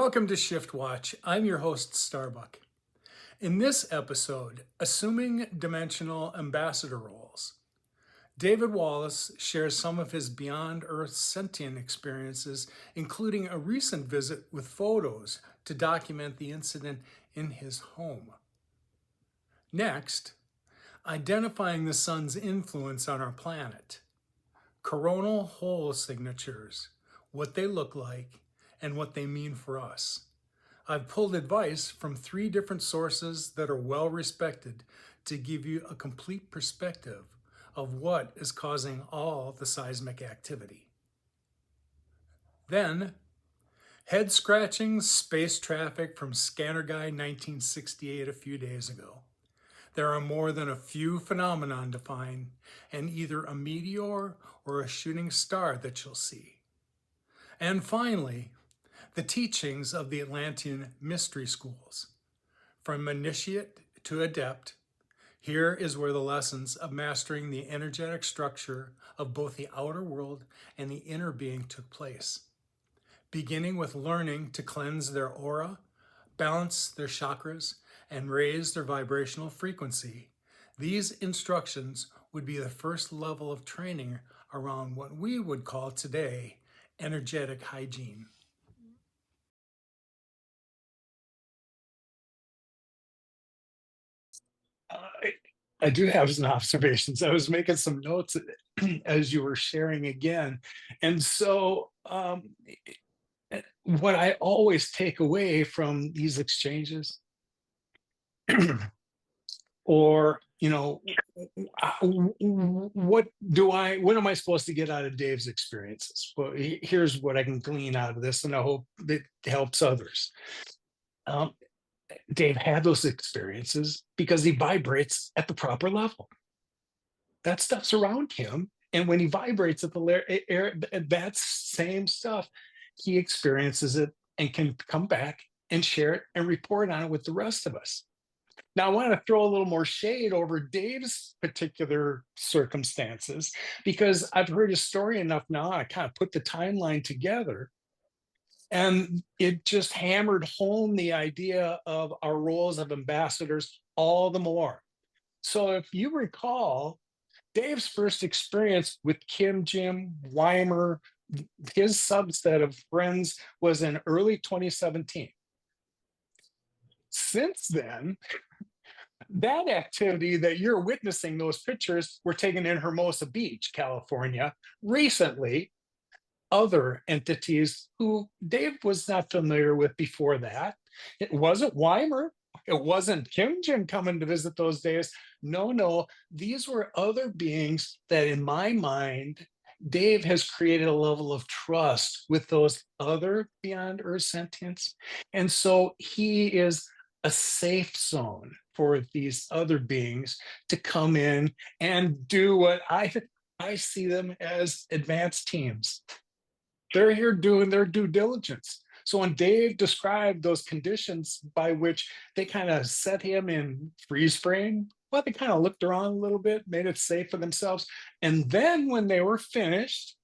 Welcome to ShiftWatch. I'm your host, Starbuck. In this episode, Assuming Dimensional Ambassador Roles, David Wallace shares some of his Beyond Earth Sentient experiences, including a recent visit with photos to document the incident in his home. Next, identifying the sun's influence on our planet, coronal hole signatures, what they look like, and what they mean for us. I've pulled advice from 3 different sources that are well respected to give you a complete perspective of what is causing all the seismic activity. Then, head scratching space traffic from Scanner Guy 1968 a few days ago. There are more than a few phenomena to find, and either a meteor or a shooting star that you'll see. And finally, the teachings of the Atlantean Mystery Schools. From initiate to adept, here is where the lessons of mastering the energetic structure of both the outer world and the inner being took place. Beginning with learning to cleanse their aura, balance their chakras, and raise their vibrational frequency, these instructions would be the first level of training around what we would call today energetic hygiene. I do have some observations. I was making some notes as you were sharing again. And so, what I always take away from these exchanges, or, what am I supposed to get out of Dave's experiences? Well, here's what I can glean out of this, and I hope that helps others. Um, Dave had those experiences because he vibrates at the proper level. That stuff's around him. And when he vibrates at the air, that same stuff, he experiences it and can come back and share it and report on it with the rest of us. Now, I want to throw a little more shade over Dave's particular circumstances because I've heard his story enough now. I kind of put the timeline together. And it just hammered home the idea of our roles of ambassadors all the more. So if you recall, Dave's first experience with Kim, Jim, Weimer, his subset of friends was in early 2017. Since then, that activity that you're witnessing, those pictures were taken in Hermosa Beach, California, recently. Other entities who Dave was not familiar with before that. It wasn't Weimer. It wasn't Kim Jim coming to visit those days. No, these were other beings that, in my mind, Dave has created a level of trust with those other Beyond Earth Sentients. And so he is a safe zone for these other beings to come in and do what I see them as advanced teams. They're here doing their due diligence. So when Dave described those conditions by which they kind of set him in freeze frame, well, they kind of looked around a little bit, made it safe for themselves. And then when they were finished,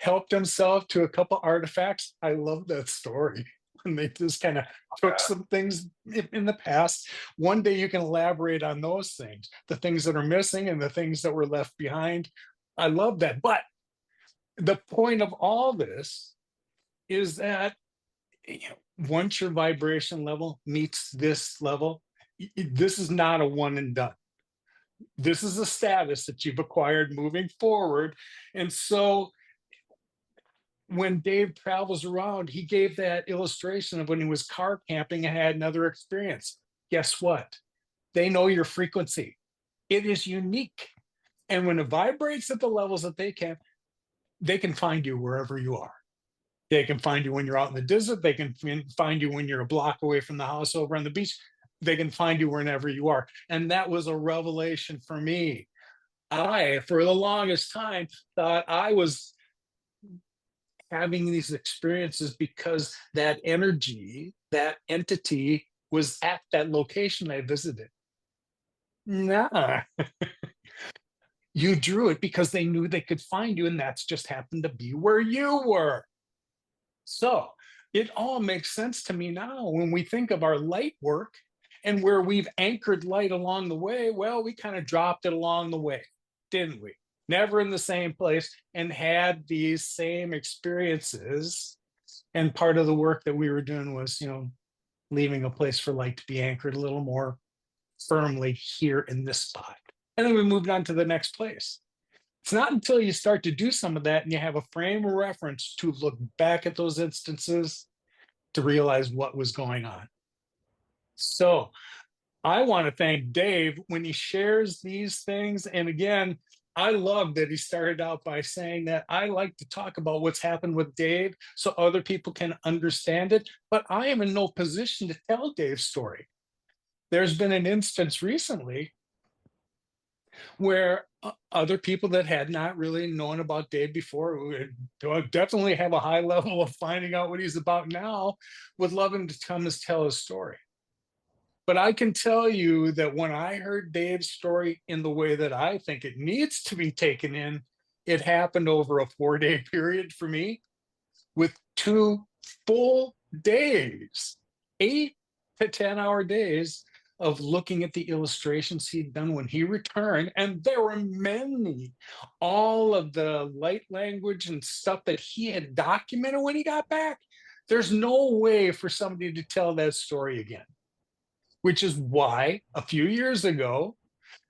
helped himself to a couple artifacts. I love that story. And they just kind of took some things in the past. One day you can elaborate on those things, the things that are missing and the things that were left behind. I love that. But the point of all this is that once your vibration level meets this level, this is not a one and done. This is a status that you've acquired moving forward. And so when Dave travels around, he gave that illustration of when he was car camping and had another experience. Guess what? They know your frequency. It is unique. And when it vibrates at the levels that they can find you wherever you are. They can find you when you're out in the desert. They can find you when you're a block away from the house over on the beach. They can find you wherever you are. And that was a revelation for me. I, for the longest time, thought I was having these experiences because that energy, that entity was at that location I visited. Nah. You drew it because they knew they could find you, and that's just happened to be where you were. So it all makes sense to me now when we think of our light work and where we've anchored light along the way. Well, we kind of dropped it along the way, didn't we? Never in the same place, and had these same experiences. And part of the work that we were doing was, leaving a place for light to be anchored a little more firmly here in this spot. And then we moved on to the next place. It's not until you start to do some of that and you have a frame of reference to look back at those instances to realize what was going on. So I want to thank Dave when he shares these things. And again, I love that he started out by saying that I like to talk about what's happened with Dave so other people can understand it, but I am in no position to tell Dave's story. There's been an instance recently where other people that had not really known about Dave before, who definitely have a high level of finding out what he's about now, would love him to come and tell his story. But I can tell you that when I heard Dave's story in the way that I think it needs to be taken in, it happened over a 4-day period for me with 2 full days, 8 to 10-hour days of looking at the illustrations he'd done when he returned. And there were many, all of the light language and stuff that he had documented when he got back. There's no way for somebody to tell that story again. Which is why a few years ago,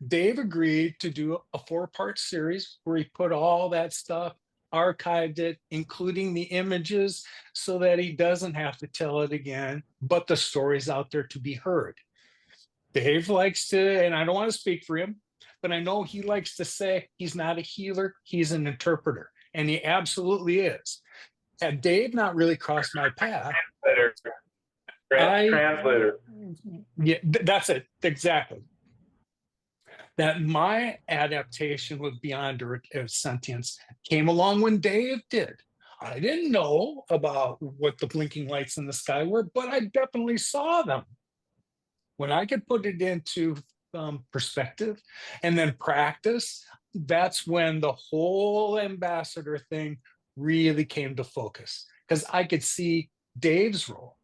Dave agreed to do a 4-part series where he put all that stuff, archived it, including the images, so that he doesn't have to tell it again, but the story's out there to be heard. Dave likes to, and I don't want to speak for him, but I know he likes to say he's not a healer, he's an interpreter, and he absolutely is. Had Dave not really crossed my path, translator. Yeah, that's it. Exactly. That my adaptation with Beyond Earth Sentience came along when Dave did. I didn't know about what the blinking lights in the sky were, but I definitely saw them. When I could put it into perspective and then practice, that's when the whole ambassador thing really came to focus, because I could see Dave's role.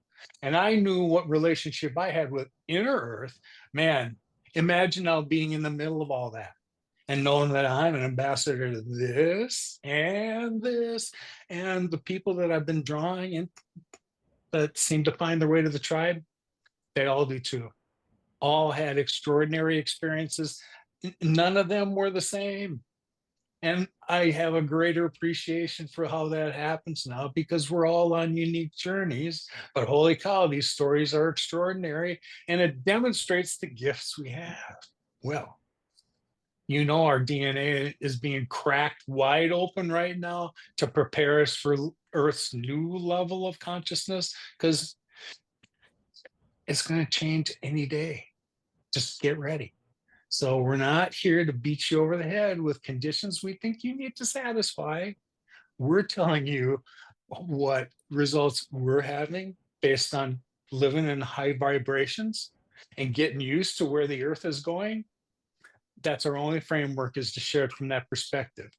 And I knew what relationship I had with Inner Earth. Man, imagine now being in the middle of all that and knowing that I'm an ambassador to this and the people that I've been drawing in that seem to find their way to the tribe, they all do too. All had extraordinary experiences. None of them were the same. And I have a greater appreciation for how that happens now, because we're all on unique journeys. But holy cow, these stories are extraordinary, and it demonstrates the gifts we have. Well, our DNA is being cracked wide open right now to prepare us for Earth's new level of consciousness, because it's going to change any day. Just get ready. So we're not here to beat you over the head with conditions we think you need to satisfy. We're telling you what results we're having based on living in high vibrations and getting used to where the earth is going. That's our only framework, is to share it from that perspective.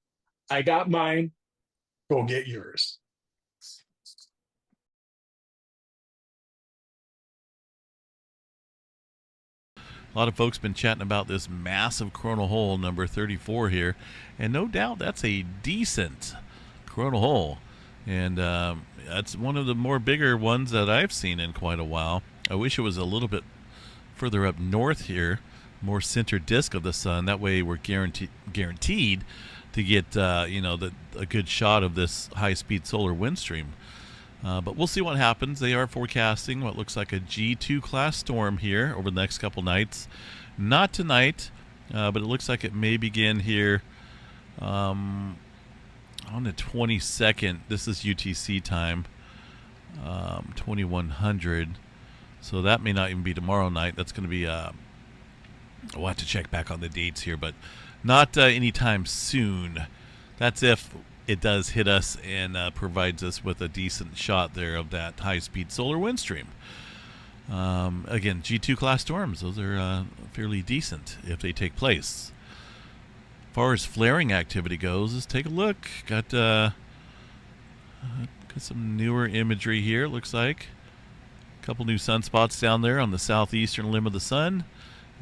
I got mine, go get yours. A lot of folks been chatting about this massive coronal hole number 34 here, and no doubt that's a decent coronal hole, and that's one of the more bigger ones that I've seen in quite a while. I wish it was a little bit further up north here, more center disk of the sun. That way we're guaranteed to get a good shot of this high-speed solar wind stream. But we'll see what happens. They are forecasting what looks like a G2 class storm here over the next couple nights. Not tonight, but it looks like it may begin here on the 22nd. This is UTC time, 2100. So that may not even be tomorrow night. That's going to be, we'll have to check back on the dates here, but not anytime soon. That's if it does hit us and provides us with a decent shot there of that high-speed solar wind stream. Again, G2 class storms, those are fairly decent if they take place. As far as flaring activity goes, let's take a look. Got a Got some newer imagery here, looks like. A couple new sunspots down there on the southeastern limb of the sun,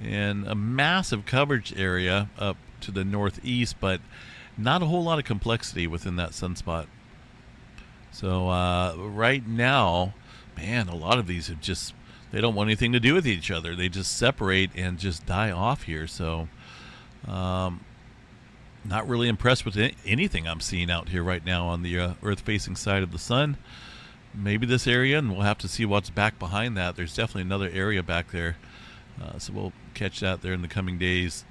and a massive coverage area up to the northeast, but not a whole lot of complexity within that sunspot. So right now, man, a lot of these have just, they don't want anything to do with each other. They just separate and just die off here. So not really impressed with anything I'm seeing out here right now on the Earth-facing side of the sun. Maybe this area, and we'll have to see what's back behind that. There's definitely another area back there. So we'll catch that there in the coming days.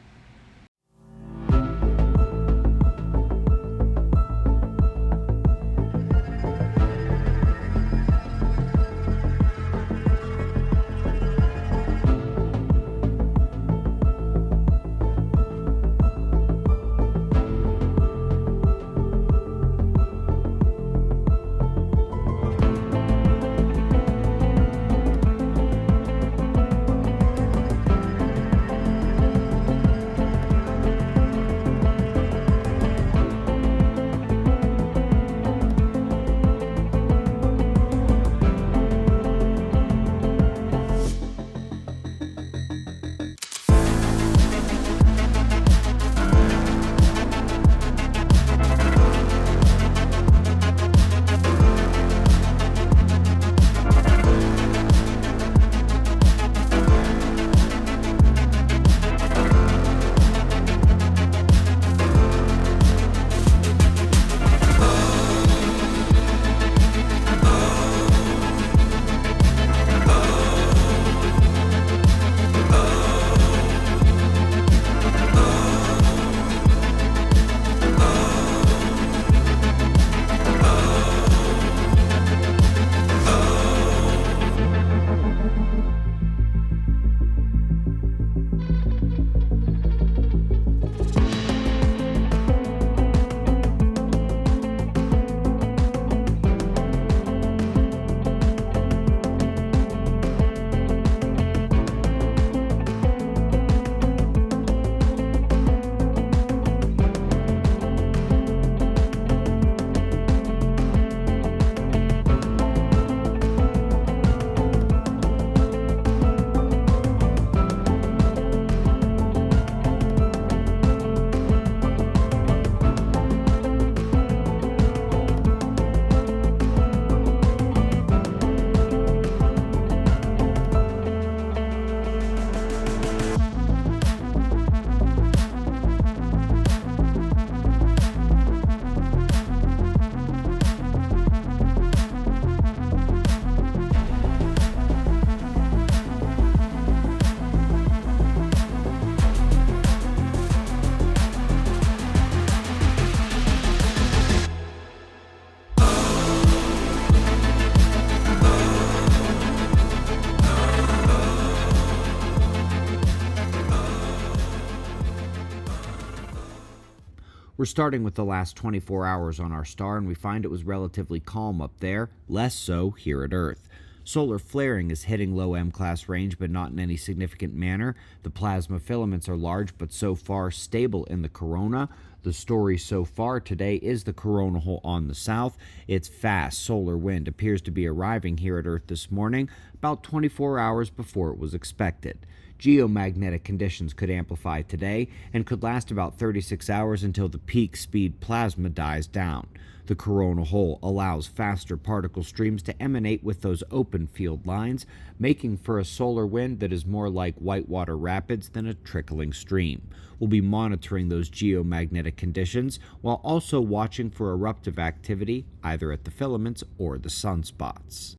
We're starting with the last 24 hours on our star, and we find it was relatively calm up there, less so here at Earth. Solar flaring is hitting low M-class range, but not in any significant manner. The plasma filaments are large, but so far stable in the corona. The story so far today is the coronal hole on the south. Its fast solar wind appears to be arriving here at Earth this morning, about 24 hours before it was expected. Geomagnetic conditions could amplify today and could last about 36 hours until the peak speed plasma dies down. The coronal hole allows faster particle streams to emanate with those open field lines, making for a solar wind that is more like whitewater rapids than a trickling stream. We'll be monitoring those geomagnetic conditions while also watching for eruptive activity either at the filaments or the sunspots.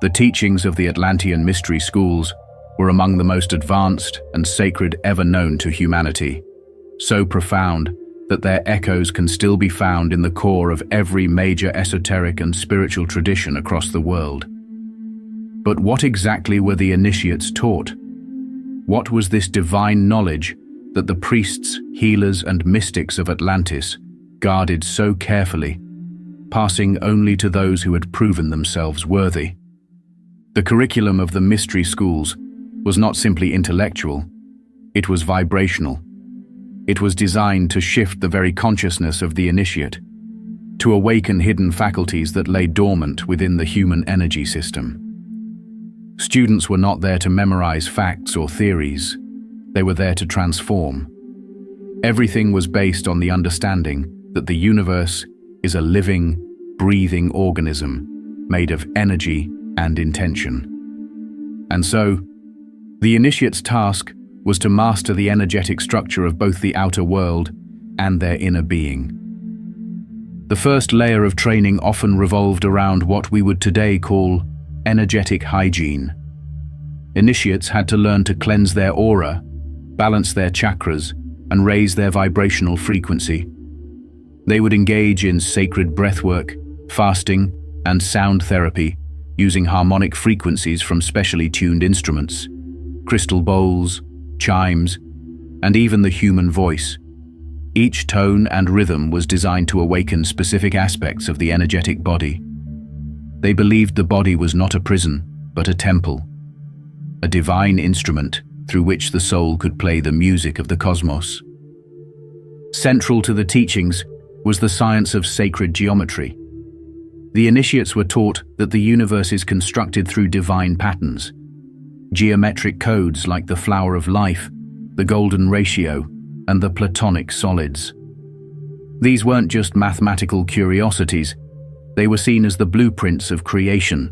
The teachings of the Atlantean Mystery Schools were among the most advanced and sacred ever known to humanity, so profound that their echoes can still be found in the core of every major esoteric and spiritual tradition across the world. But what exactly were the initiates taught? What was this divine knowledge that the priests, healers, and mystics of Atlantis guarded so carefully, passing only to those who had proven themselves worthy? The curriculum of the mystery schools was not simply intellectual, it was vibrational. It was designed to shift the very consciousness of the initiate, to awaken hidden faculties that lay dormant within the human energy system. Students were not there to memorize facts or theories, they were there to transform. Everything was based on the understanding that the universe is a living, breathing organism made of energy and intention. And so, the initiate's task was to master the energetic structure of both the outer world and their inner being. The first layer of training often revolved around what we would today call energetic hygiene. Initiates had to learn to cleanse their aura, balance their chakras, and raise their vibrational frequency. They would engage in sacred breathwork, fasting, and sound therapy, using harmonic frequencies from specially tuned instruments, crystal bowls, chimes, and even the human voice. Each tone and rhythm was designed to awaken specific aspects of the energetic body. They believed the body was not a prison, but a temple, a divine instrument through which the soul could play the music of the cosmos. Central to the teachings was the science of sacred geometry. The initiates were taught that the universe is constructed through divine patterns, geometric codes like the flower of life, the golden ratio, and the platonic solids. These weren't just mathematical curiosities, they were seen as the blueprints of creation.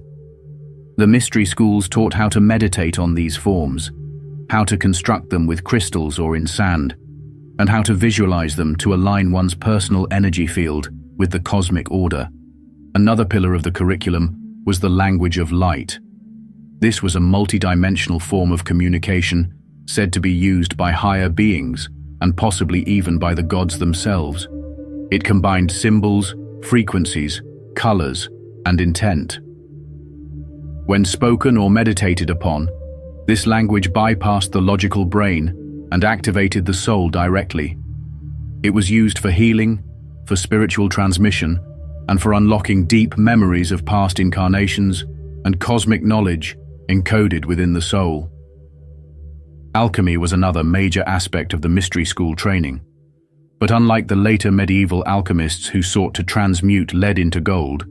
The mystery schools taught how to meditate on these forms, how to construct them with crystals or in sand, and how to visualize them to align one's personal energy field with the cosmic order. Another pillar of the curriculum was the language of light. This was a multidimensional form of communication said to be used by higher beings and possibly even by the gods themselves. It combined symbols, frequencies, colors, and intent. When spoken or meditated upon, this language bypassed the logical brain and activated the soul directly. It was used for healing, for spiritual transmission, and for unlocking deep memories of past incarnations and cosmic knowledge encoded within the soul. Alchemy was another major aspect of the mystery school training. But unlike the later medieval alchemists who sought to transmute lead into gold,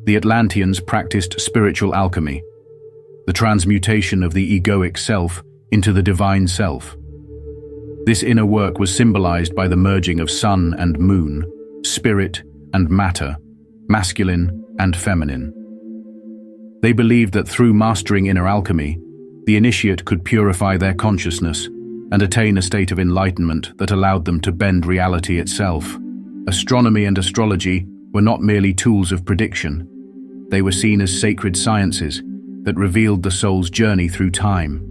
the Atlanteans practiced spiritual alchemy, the transmutation of the egoic self into the divine self. This inner work was symbolized by the merging of sun and moon, spirit and matter, masculine and feminine. They believed that through mastering inner alchemy, the initiate could purify their consciousness and attain a state of enlightenment that allowed them to bend reality itself. Astronomy and astrology were not merely tools of prediction. They were seen as sacred sciences that revealed the soul's journey through time.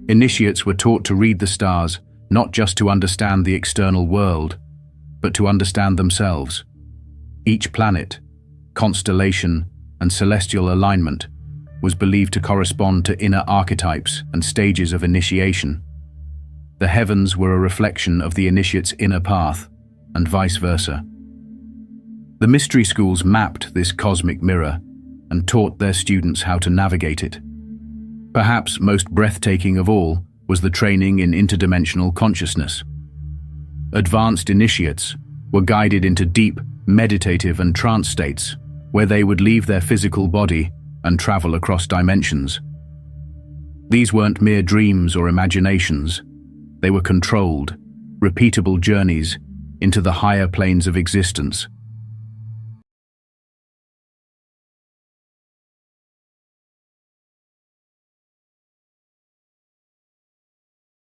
Initiates were taught to read the stars, not just to understand the external world, but to understand themselves. Each planet, constellation, and celestial alignment was believed to correspond to inner archetypes and stages of initiation. The heavens were a reflection of the initiate's inner path, and vice versa. The mystery schools mapped this cosmic mirror and taught their students how to navigate it. Perhaps most breathtaking of all was the training in interdimensional consciousness. Advanced initiates were guided into deep, meditative and trance states where they would leave their physical body and travel across dimensions. These weren't mere dreams or imaginations. They were controlled, repeatable journeys into the higher planes of existence.